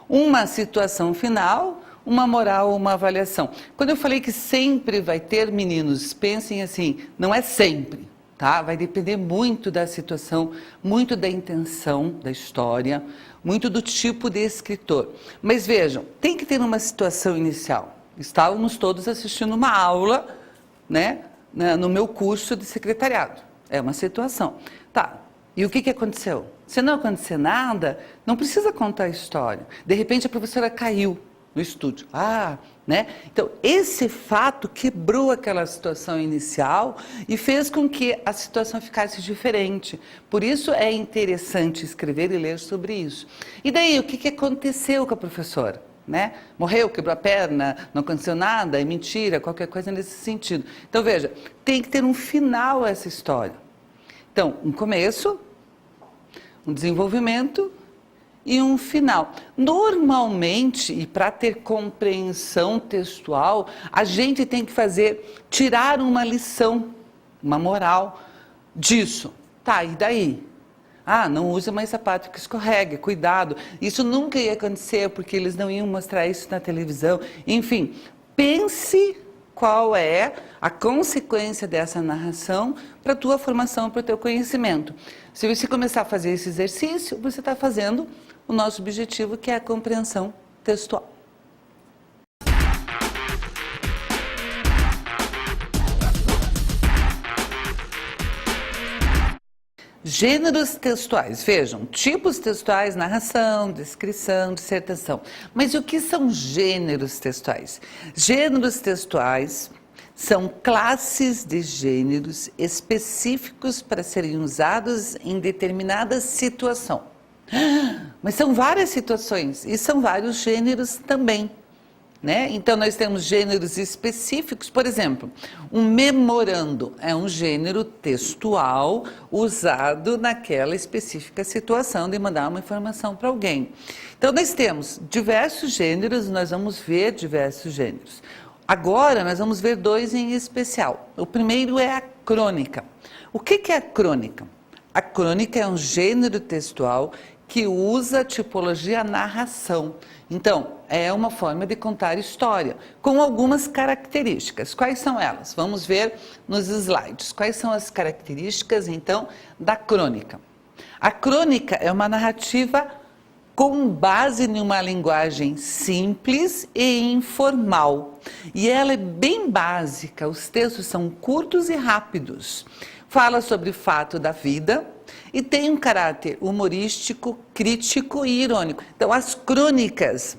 uma situação final, uma moral, uma avaliação. Quando eu falei que sempre vai ter, meninos, pensem assim, não é sempre, tá? Vai depender muito da situação, muito da intenção da história, muito do tipo de escritor. Mas vejam, tem que ter uma situação inicial. Estávamos todos assistindo uma aula, né, no meu curso de secretariado. É uma situação. Tá, e o que aconteceu? Se não acontecer nada, não precisa contar a história. De repente a professora caiu no estúdio. Né? Então, esse fato quebrou aquela situação inicial e fez com que a situação ficasse diferente. Por isso é interessante escrever e ler sobre isso. E daí, o que aconteceu com a professora? Né? Morreu, quebrou a perna, não aconteceu nada, é mentira, qualquer coisa nesse sentido. Então, veja, tem que ter um final essa história. Então, um começo, um desenvolvimento e um final. Normalmente, e para ter compreensão textual, a gente tem que tirar uma lição, uma moral disso. Tá, e daí? Não use mais sapato que escorrega, cuidado. Isso nunca ia acontecer porque eles não iam mostrar isso na televisão. Enfim, pense qual é a consequência dessa narração para a tua formação, para o teu conhecimento. Se você começar a fazer esse exercício, você está fazendo o nosso objetivo, que é a compreensão textual. Gêneros textuais, vejam, tipos textuais, narração, descrição, dissertação. Mas o que são gêneros textuais? Gêneros textuais são classes de gêneros específicos para serem usados em determinada situação. Mas são várias situações e são vários gêneros também, né? Então nós temos gêneros específicos, por exemplo, um memorando é um gênero textual usado naquela específica situação de mandar uma informação para alguém. Então nós temos diversos gêneros, nós vamos ver diversos gêneros. Agora nós vamos ver dois em especial. O primeiro é a crônica. O que é a crônica? A crônica é um gênero textual que usa a tipologia narração. Então, é uma forma de contar história, com algumas características. Quais são elas? Vamos ver nos slides. Quais são as características, então, da crônica? A crônica é uma narrativa com base em uma linguagem simples e informal. E ela é bem básica, os textos são curtos e rápidos. Fala sobre o fato da vida e tem um caráter humorístico, crítico e irônico. Então, as crônicas,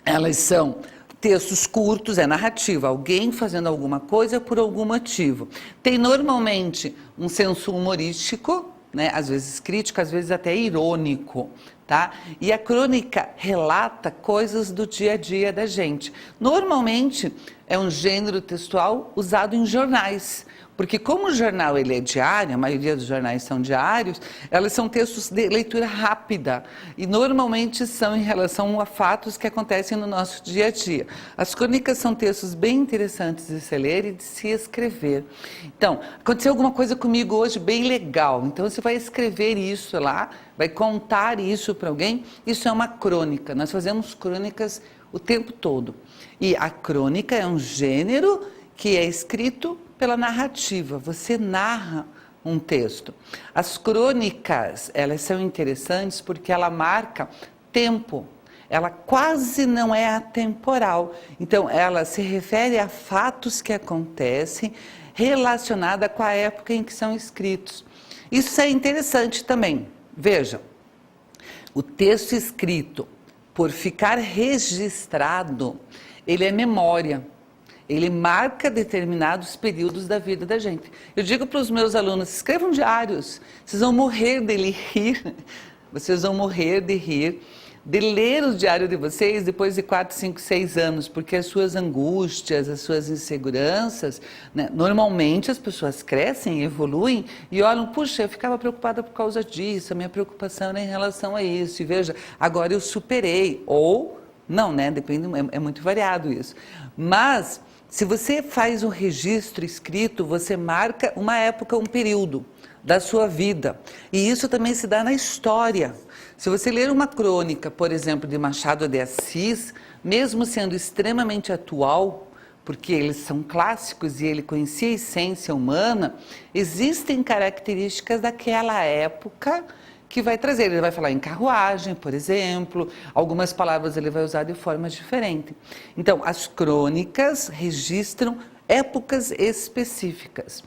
elas são textos curtos, é narrativa, alguém fazendo alguma coisa por algum motivo. Tem normalmente um senso humorístico, né? Às vezes crítico, às vezes até irônico. tá? E a crônica relata coisas do dia a dia da gente. Normalmente é um gênero textual usado em jornais, porque como o jornal ele é diário, a maioria dos jornais são diários, elas são textos de leitura rápida e normalmente são em relação a fatos que acontecem no nosso dia a dia. As crônicas são textos bem interessantes de se ler e de se escrever. Então, aconteceu alguma coisa comigo hoje bem legal, então você vai escrever isso lá, vai contar isso para alguém, isso é uma crônica. Nós fazemos crônicas o tempo todo. E a crônica é um gênero que é escrito pela narrativa, você narra um texto. As crônicas, elas são interessantes porque ela marca tempo, ela quase não é atemporal, então ela se refere a fatos que acontecem relacionada com a época em que são escritos. Isso é interessante também. Veja, o texto escrito, por ficar registrado, ele é memória. Ele marca determinados períodos da vida da gente. Eu digo para os meus alunos, escrevam diários, vocês vão morrer de rir, vocês vão morrer de rir, de ler o diário de vocês depois de 4, 5, 6 anos, porque as suas angústias, as suas inseguranças, né? Normalmente as pessoas crescem, evoluem e olham, puxa, eu ficava preocupada por causa disso, a minha preocupação era em relação a isso, e veja, agora eu superei, ou não, né? Depende, é muito variado isso. Mas se você faz um registro escrito, você marca uma época, um período da sua vida. E isso também se dá na história. Se você ler uma crônica, por exemplo, de Machado de Assis, mesmo sendo extremamente atual, porque eles são clássicos e ele conhecia a essência humana, existem características daquela época que vai trazer. Ele vai falar em carruagem, por exemplo, algumas palavras ele vai usar de forma diferente. Então, as crônicas registram épocas específicas.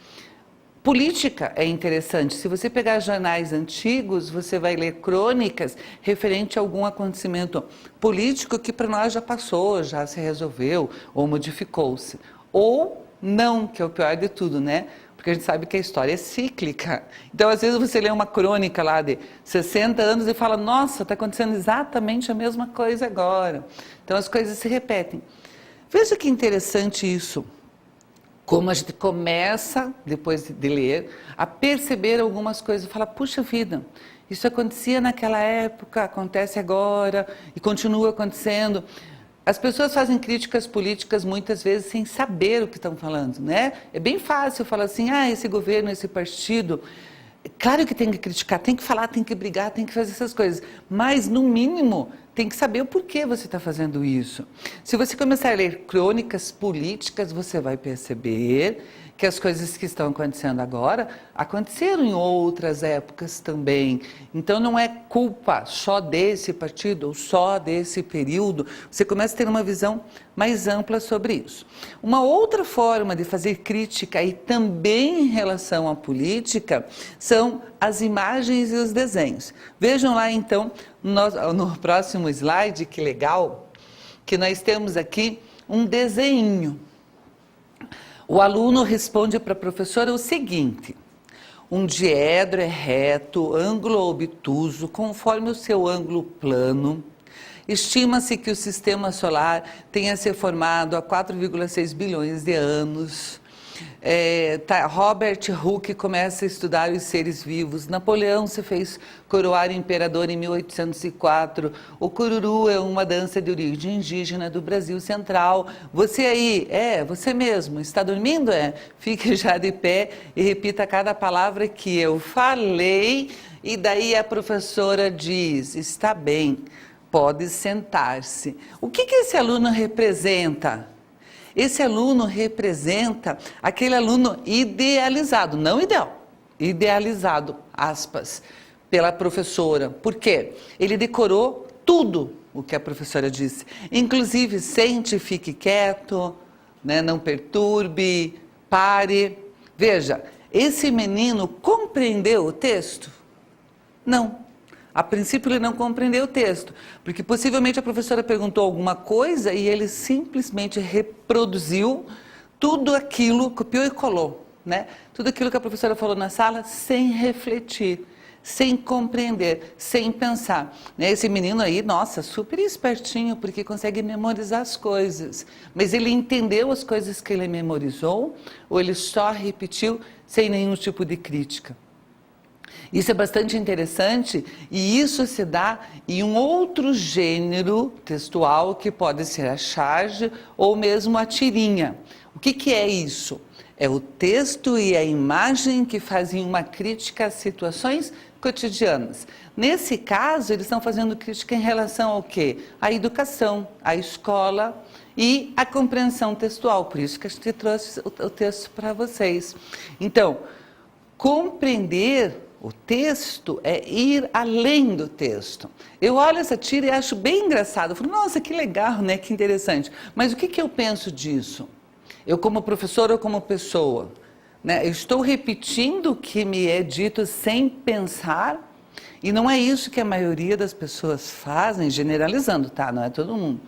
Política é interessante. Se você pegar jornais antigos, você vai ler crônicas referente a algum acontecimento político que para nós já passou, já se resolveu ou modificou-se. Ou não, que é o pior de tudo, né? Porque a gente sabe que a história é cíclica. Então, às vezes você lê uma crônica lá de 60 anos e fala, nossa, está acontecendo exatamente a mesma coisa agora. Então, as coisas se repetem. Veja que interessante isso. Como a gente começa, depois de ler, a perceber algumas coisas. Fala, puxa vida, isso acontecia naquela época, acontece agora e continua acontecendo. As pessoas fazem críticas políticas muitas vezes sem saber o que estão falando, né? É bem fácil falar assim, esse governo, esse partido. Claro que tem que criticar, tem que falar, tem que brigar, tem que fazer essas coisas. Mas, no mínimo, tem que saber o porquê você está fazendo isso. Se você começar a ler crônicas políticas, você vai perceber que as coisas que estão acontecendo agora aconteceram em outras épocas também. Então não é culpa só desse partido ou só desse período. Você começa a ter uma visão mais ampla sobre isso. Uma outra forma de fazer crítica e também em relação à política são as imagens e os desenhos. Vejam lá então no próximo slide, que legal, que nós temos aqui um desenho. O aluno responde para a professora o seguinte: um diedro é reto, ângulo obtuso, conforme o seu ângulo plano. Estima-se que o sistema solar tenha se formado há 4,6 bilhões de anos. Robert Hooke começa a estudar os seres vivos. Napoleão se fez coroar imperador em 1804. O cururu é uma dança de origem indígena do Brasil Central. Você aí, você mesmo, está dormindo? Fique já de pé e repita cada palavra que eu falei. E daí a professora diz, está bem, pode sentar-se. O que esse aluno representa? Esse aluno representa aquele aluno idealizado, não ideal, idealizado, aspas, pela professora. Por quê? Ele decorou tudo o que a professora disse, inclusive sente, fique quieto, né, não perturbe, pare. Veja, esse menino compreendeu o texto? Não. A princípio ele não compreendeu o texto, porque possivelmente a professora perguntou alguma coisa e ele simplesmente reproduziu tudo aquilo, copiou e colou, né? Tudo aquilo que a professora falou na sala sem refletir, sem compreender, sem pensar. Né? Esse menino aí, nossa, super espertinho, porque consegue memorizar as coisas. Mas ele entendeu as coisas que ele memorizou, ou ele só repetiu sem nenhum tipo de crítica? Isso é bastante interessante e isso se dá em um outro gênero textual que pode ser a charge ou mesmo a tirinha. O que é isso? É o texto e a imagem que fazem uma crítica às situações cotidianas. Nesse caso, eles estão fazendo crítica em relação ao quê? À educação, à escola e à compreensão textual. Por isso que a gente trouxe o texto para vocês. Então, compreender o texto é ir além do texto. Eu olho essa tira e acho bem engraçado. Eu falo, nossa, que legal, né? Que interessante. Mas o que eu penso disso? Eu como professora ou como pessoa? Né? Eu estou repetindo o que me é dito sem pensar? E não é isso que a maioria das pessoas fazem, generalizando, tá? Não é todo mundo.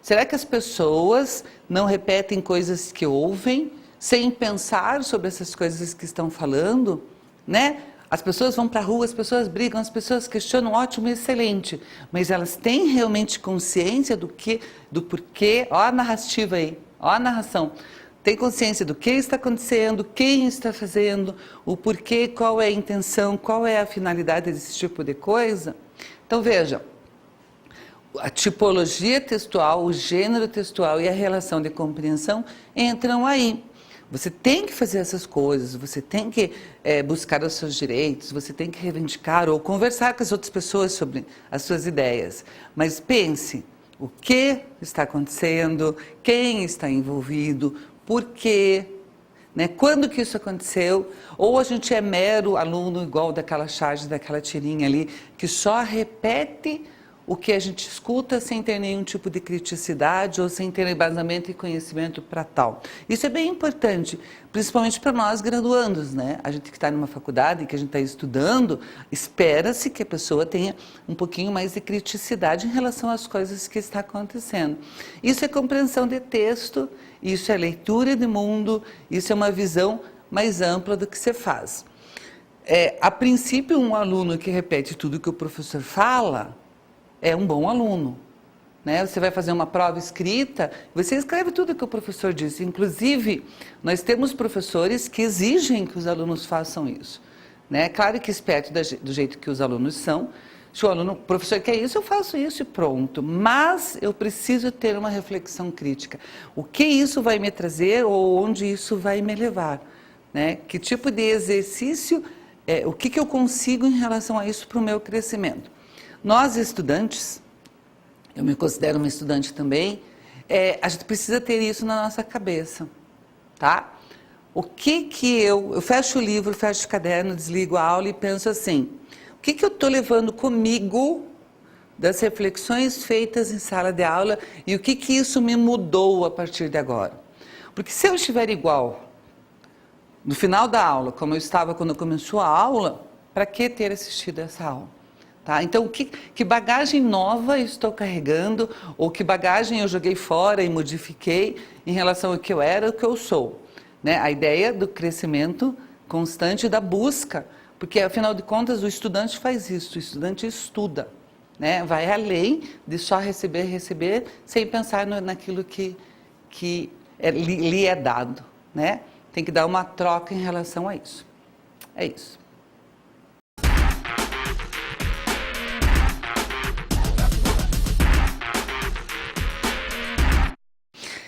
Será que as pessoas não repetem coisas que ouvem sem pensar sobre essas coisas que estão falando? Né? As pessoas vão para a rua, as pessoas brigam, as pessoas questionam, ótimo, excelente. Mas elas têm realmente consciência do porquê, ó a narrativa aí, ó a narração. Tem consciência do que está acontecendo, quem está fazendo, o porquê, qual é a intenção, qual é a finalidade desse tipo de coisa? Então veja, a tipologia textual, o gênero textual e a relação de compreensão entram aí. Você tem que fazer essas coisas, você tem que buscar os seus direitos, você tem que reivindicar ou conversar com as outras pessoas sobre as suas ideias. Mas pense, o que está acontecendo, quem está envolvido, por quê, né? Quando que isso aconteceu? Ou a gente é mero aluno igual daquela charge, daquela tirinha ali, que só repete o que a gente escuta sem ter nenhum tipo de criticidade ou sem ter embasamento e conhecimento para tal. Isso é bem importante, principalmente para nós graduandos, né? A gente que está numa faculdade, que a gente está estudando, espera-se que a pessoa tenha um pouquinho mais de criticidade em relação às coisas que está acontecendo. Isso é compreensão de texto, isso é leitura de mundo, isso é uma visão mais ampla do que se faz. A princípio, um aluno que repete tudo que o professor fala, é um bom aluno, né? Você vai fazer uma prova escrita, você escreve tudo que o professor disse. Inclusive, nós temos professores que exigem que os alunos façam isso, né? Claro que esperto do jeito que os alunos são. Se o professor quer isso, eu faço isso e pronto. Mas eu preciso ter uma reflexão crítica. O que isso vai me trazer ou onde isso vai me levar, né? Que tipo de exercício, o que eu consigo em relação a isso para o meu crescimento? Nós estudantes, eu me considero uma estudante também, a gente precisa ter isso na nossa cabeça, tá? O que eu fecho o livro, fecho o caderno, desligo a aula e penso assim, o que eu estou levando comigo das reflexões feitas em sala de aula e o que isso me mudou a partir de agora? Porque se eu estiver igual no final da aula, como eu estava quando começou a aula, para que ter assistido essa aula? Tá? Então, que bagagem nova eu estou carregando, ou que bagagem eu joguei fora e modifiquei em relação ao que eu era, ao que eu sou. Né? A ideia do crescimento constante da busca, porque afinal de contas o estudante faz isso, o estudante estuda, né? Vai além de só receber, sem pensar naquilo que lhe é dado. Né? Tem que dar uma troca em relação a isso. É isso.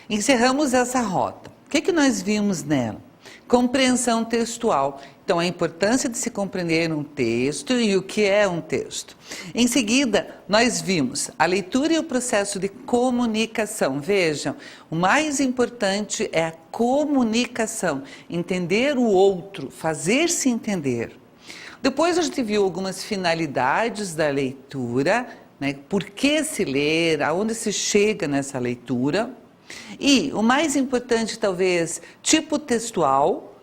Encerramos essa rota. O que nós vimos nela? Compreensão textual. Então, a importância de se compreender um texto e o que é um texto. Em seguida, nós vimos a leitura e o processo de comunicação. Vejam, o mais importante é a comunicação, entender o outro, fazer-se entender. Depois a gente viu algumas finalidades da leitura, né? Por que se ler, aonde se chega nessa leitura. E o mais importante, talvez, tipo textual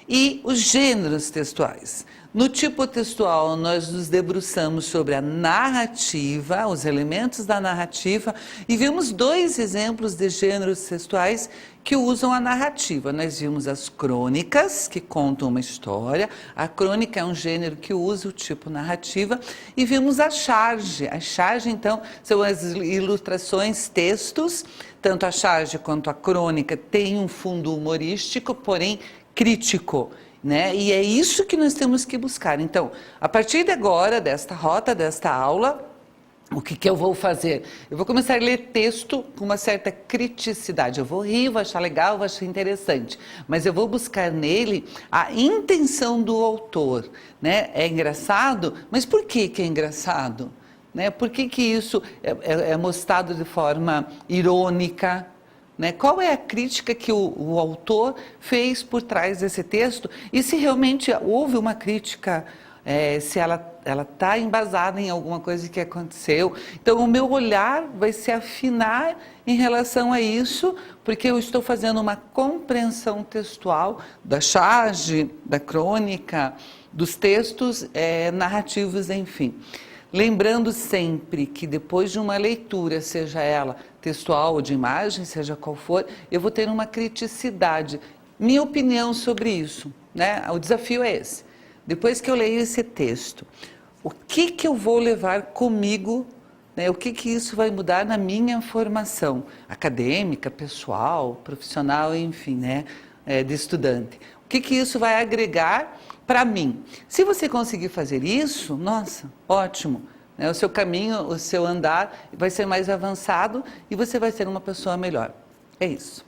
E os gêneros textuais. No tipo textual, nós nos debruçamos sobre a narrativa, os elementos da narrativa, e vimos 2 exemplos de gêneros textuais que usam a narrativa. Nós vimos as crônicas, que contam uma história. A crônica é um gênero que usa o tipo narrativa. E vimos a charge. A charge, então, são as ilustrações, textos. Tanto a charge quanto a crônica têm um fundo humorístico, porém crítico. Né? E é isso que nós temos que buscar. Então, a partir de agora, desta rota, desta aula, o que eu vou fazer? Eu vou começar a ler texto com uma certa criticidade. Eu vou rir, vou achar legal, vou achar interessante. Mas eu vou buscar nele a intenção do autor. Né? É engraçado, mas por que é engraçado? Né? Por que isso é mostrado de forma irônica? Né? Qual é a crítica que o autor fez por trás desse texto? E se realmente houve uma crítica, se ela está embasada em alguma coisa que aconteceu. Então, o meu olhar vai se afinar em relação a isso, porque eu estou fazendo uma compreensão textual da charge, da crônica, dos textos narrativos, enfim. Lembrando sempre que depois de uma leitura, seja ela textual ou de imagem, seja qual for, eu vou ter uma criticidade, minha opinião sobre isso, né? O desafio é esse. Depois que eu leio esse texto, o que eu vou levar comigo, né? O que isso vai mudar na minha formação acadêmica, pessoal, profissional, enfim, né? De estudante. O que isso vai agregar para mim? Se você conseguir fazer isso, nossa, ótimo. Né? O seu caminho, o seu andar vai ser mais avançado e você vai ser uma pessoa melhor. É isso.